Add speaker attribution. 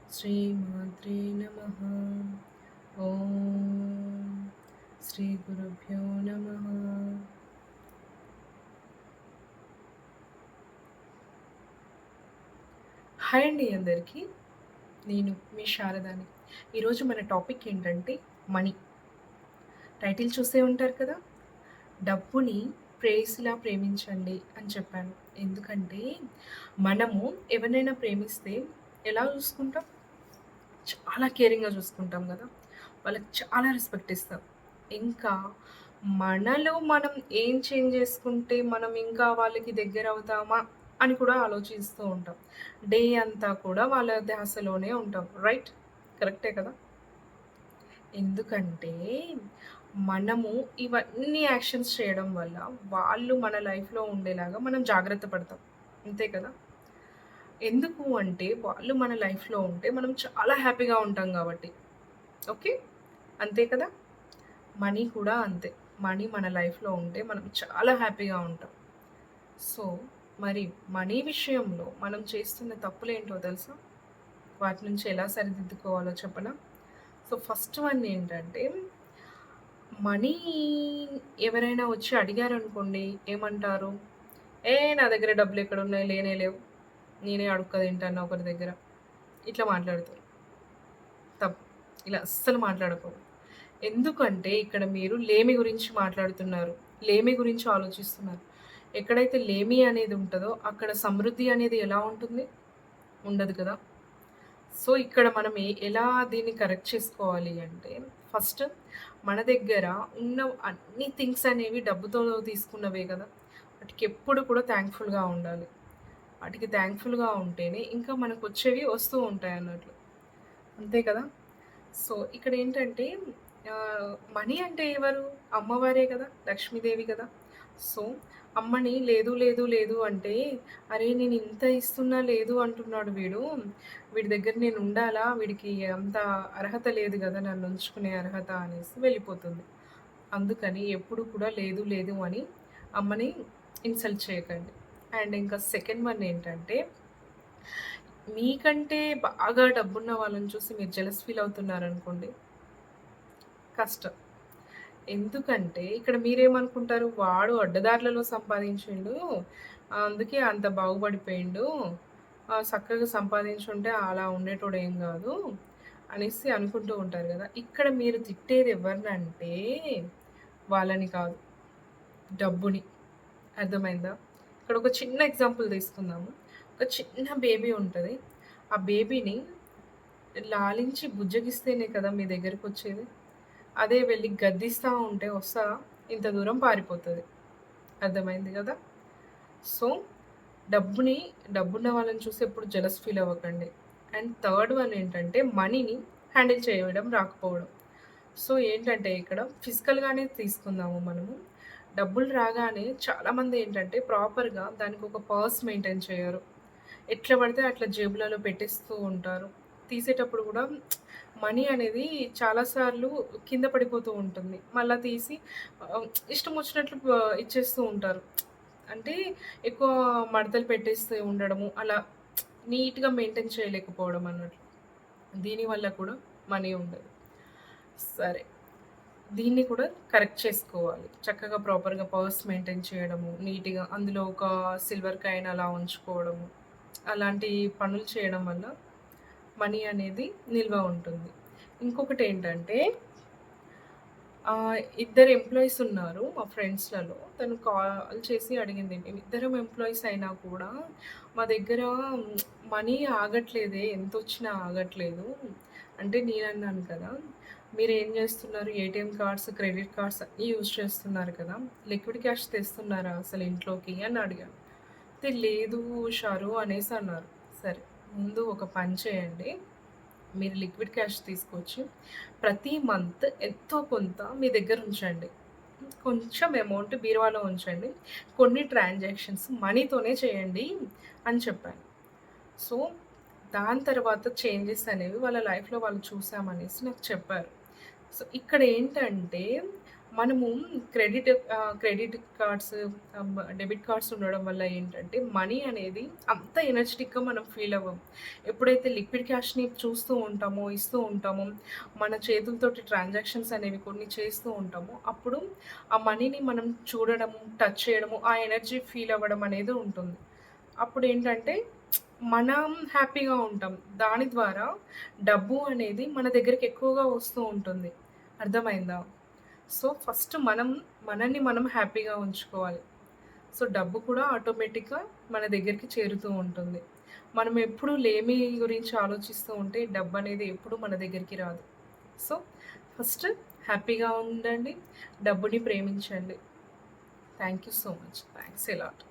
Speaker 1: శ్రీమాత్రే నమః. ఓం శ్రీ గురుభ్యో నమః. హాయ్ అండి అందరికీ. నేను మీ శారదాని. ఈరోజు మన టాపిక్ ఏంటంటే మనీ. టైటిల్ చూసే ఉంటారు కదా, డబ్బుని ప్రేయసిలా ప్రేమించండి అని చెప్పాను. ఎందుకంటే మనము ఎవరినైనా ప్రేమిస్తే ఎలా చూసుకుంటాం? చాలా కేరింగ్‌గా చూసుకుంటాం గదా! వాళ్ళకి చాలా రెస్పెక్ట్ ఇస్తాం. ఇంకా మనలో మనం ఏం చేంజ్ చేసుకుంటే మనం ఇంకా వాళ్ళకి దగ్గరవుతామా అని కూడా ఆలోచిస్తూ ఉంటాం. డే అంతా కూడా వాళ్ళ ధ్యాసలోనే ఉంటాం. రైట్? కరెక్టే కదా! ఎందుకంటే మనము ఇవన్నీ యాక్షన్స్ చేయడం వల్ల వాళ్ళు మన లైఫ్‌లో ఉండేలాగా మనం జాగ్రత్త పడతాం. అంతే కదా! ఎందుకు అంటే వాళ్ళు మన లైఫ్‌లో ఉంటే మనం చాలా హ్యాపీగా ఉంటాం గాబట్టి. ఓకే. అంతే కదా! మనీ కూడా అంతే. మనీ మన లైఫ్‌లో ఉంటే మనం చాలా హ్యాపీగా ఉంటాం. సో, మరి మనీ విషయంలో మనం చేస్తున్న తప్పులేంటో తెలుసా? వాటి నుంచి ఎలా సరిదిద్దుకోవాలో చెప్పనా? సో, ఫస్ట్ వన్ ఏంటంటే, మనీ ఎవరైనా వచ్చి అడిగారనుకోండి ఏమంటారు? నా దగ్గర డబ్బులెక్కడున్నాయి? లేనే లేవు. నేనే అడుక్క తింటాను ఒకరి దగ్గర. ఇట్లా మాట్లాడతారు. తప్పు. ఇలా అస్సలు మాట్లాడకూడదు. ఎందుకంటే ఇక్కడ మీరు లేమి గురించి మాట్లాడుతున్నారు. లేమి గురించి ఆలోచిస్తున్నారు. ఎక్కడైతే లేమి అనేది ఉంటదో అక్కడ సమృద్ధి అనేది ఎలా ఉంటుంది? ఉండదు కదా! సో, ఇక్కడ మనం ఎలా దీన్ని కరెక్ట్ చేసుకోవాలి అంటే, ఫస్ట్ మన దగ్గర ఉన్న అన్ని థింగ్స్ అనేవి డబ్బుతో తీసుకున్నవే కదా! వాటికెప్పుడు కూడా థాంక్‌ఫుల్‌గా ఉండాలి. వాటికి థాంక్‌ఫుల్‌గా ఉంటేనే ఇంకా మనకొచ్చేవి వస్తూ ఉంటాయన్నట్లు. అంతే కదా! సో, ఇక్కడేంటంటే మనీ అంటే ఎవరు? అమ్మవారే కదా! లక్ష్మీదేవి కదా! సో, అమ్మని లేదు, లేదు, లేదు అంటే, "అరే! నేనింత ఇస్తున్నా లేదు అంటున్నాడు వీడు. వీడి దగ్గర నేనుండాలా? వీడికి అంత అర్హత లేదు గదా! నన్నుంచుకునే అర్హత" అనేసి వెళ్ళిపోతుంది. అందుకని ఎప్పుడు కూడా లేదు, లేదు అని అమ్మని ఇన్సల్ట్ చేయకండి. అండ్ ఇంకా సెకండ్ వన్ ఏంటంటే, మీకంటే బాగా డబ్బున్న వాళ్ళని చూసి మీరు జెలస్ ఫీల్ అవుతున్నారనుకోండి, కష్టం. ఎందుకంటే ఇక్కడ మీరేమనుకుంటారు, వాడు అడ్డదారులలో సంపాదించిండు. అందుకే అంత బాగుపడిపోయిండు. సక్కగా సంపాదించుంటే అలా ఉండేటోడేం గాదు అనేసి అనుకుంటూ ఉంటారు గదా! ఇక్కడ మీరు తిట్టేది ఎవరినంటే వాళ్ళని కాదు, డబ్బుని. అర్థమైందా? ఇక్కడ ఒక చిన్న ఎగ్జాంపుల్ తీసుకుందాము. ఒక చిన్న బేబీ ఉంటది. ఆ బేబీని లాలించి బుజ్జగిస్తేనే కదా మీ దగ్గరకొచ్చేది. అదే వెళ్లి గద్దిస్తా ఉంటే వస్తదా? ఇంత దూరం పారిపోతది. అర్థమైంది గదా! సో, డబ్బుని డబ్బున్న వాళ్ళని చూసి ఎప్పుడు జెలస్ ఫీల్ అవ్వకండి. అండ్ థర్డ్ వన్ ఏంటంటే మనీని హ్యాండిల్ చేయడం రాకపోవడం. సో, ఏంటంటే ఇక్కడ ఫిజికల్‌గానే తీసుకుందాము మనము. డబ్బులు రాగానే చాలామంది ఏంటంటే ప్రాపర్‌గా దానికొక పర్స్ మెయింటైన్ చేయరు. ఎట్లా పడితే అట్లా జేబులలో పెట్టేస్తూ ఉంటారు. తీసేటప్పుడు గూడా మనీ అనేది చాలా సార్లు కింద పడిపోతూ ఉంటుంది. మళ్ళా తీసి ఇష్టం వచ్చినట్లు ఇచ్చేస్తూ ఉంటారు. అంటే ఎక్కువ మడతలు పెట్టేస్తూ ఉండడము, అలా నీట్‌గా మెయింటైన్ చేయలేకపోవడం అన్నట్లు. దీనివల్ల కూడా మనీ ఉండదు. సరే. దీన్ని కూడా కరెక్ట్ చేసుకోవాలి. చక్కగా ప్రాపర్‌గా పర్స్ మెయింటైన్ చేయడము, నీట్‌గా అందులో ఒక సిల్వర్ కాయిన్ అలా ఉంచుకోవడము. అలాంటి పనులు చేయడం వల్ల మనీ అనేది నిల్వ ఉంటుంది. ఇంకొకటేంటంటే ఇద్దరు ఎంప్లాయీస్ ఉన్నారు మా ఫ్రెండ్స్‌లలో. తను కాల్ చేసి అడిగింది. మేమిద్దరం ఎంప్లాయీస్ అయినా కూడా మా దగ్గర మనీ ఆగట్లేదే, ఎంతొచ్చినా ఆగట్లేదు. అంటే నేనన్నాను కదా! మీరేం జేస్తున్నారు? ఏటీఎం కార్డ్స్, క్రెడిట్ కార్డ్స్ అన్నీ యూజ్ చేస్తున్నారు కదా! లిక్విడ్ క్యాష్ తెస్తున్నారా అసలు ఇంట్లోకి అని అడిగాను. అయితే లేదు షారు అనేసన్నారు. సరే, ముందు ఒక పని చేయండి. మీరు లిక్విడ్ క్యాష్ తీసుకొచ్చి ప్రతి మంత్ ఎంతో కొంత మీ దగ్గర ఉంచండి. కొంచెం అమౌంట్ బీరువాలో ఉంచండి. కొన్ని ట్రాన్సాక్షన్స్ మనీతోనే చేయండి అని చెప్పాను. సో, దాని తర్వాత చేంజెస్ అనేవి వాళ్ళ లైఫ్‌లో వాళ్ళు చూసామనేసి నాకు చెప్పారు. సో, ఇక్కడేంటంటే మనము క్రెడిట్ కార్డ్స్, డెబిట్ కార్డ్స్ ఉండడం వల్ల ఏంటంటే, మనీ అనేది అంత ఎనర్జిటిక్‌గా మనం ఫీల్ అవ్వం. ఎప్పుడైతే లిక్విడ్ క్యాష్‌ని చూస్తూ ఉంటామో, ఇస్తూ ఉంటామో, మన చేతులతోటి ట్రాన్సాక్షన్స్ అనేవి కొన్ని చేస్తూ ఉంటామో, అప్పుడు ఆ మనీని మనం చూడడము, టచ్ చేయడము, ఆ ఎనర్జీ ఫీల్ అవ్వడం అనేది ఉంటుంది. అప్పుడేంటంటే మనం హ్యాపీగా ఉంటాం. దాని ద్వారా డబ్బు అనేది మన దగ్గరికి ఎక్కువగా వస్తూ ఉంటుంది. అర్థమైందా? సో, ఫస్ట్ మనల్ని మనం హ్యాపీగా ఉంచుకోవాలి. సో, డబ్బు కూడా ఆటోమేటిక్‌గా మన దగ్గరికి చేరుతూ ఉంటుంది. మనం ఎప్పుడు లేమి గురించి ఆలోచిస్తూ ఉంటే డబ్బనేది ఎప్పుడు మన దగ్గరికి రాదు. సో, ఫస్ట్ హ్యాపీగా ఉండండి. డబ్బుని ప్రేమించండి. Thank you so much. Thanks a lot.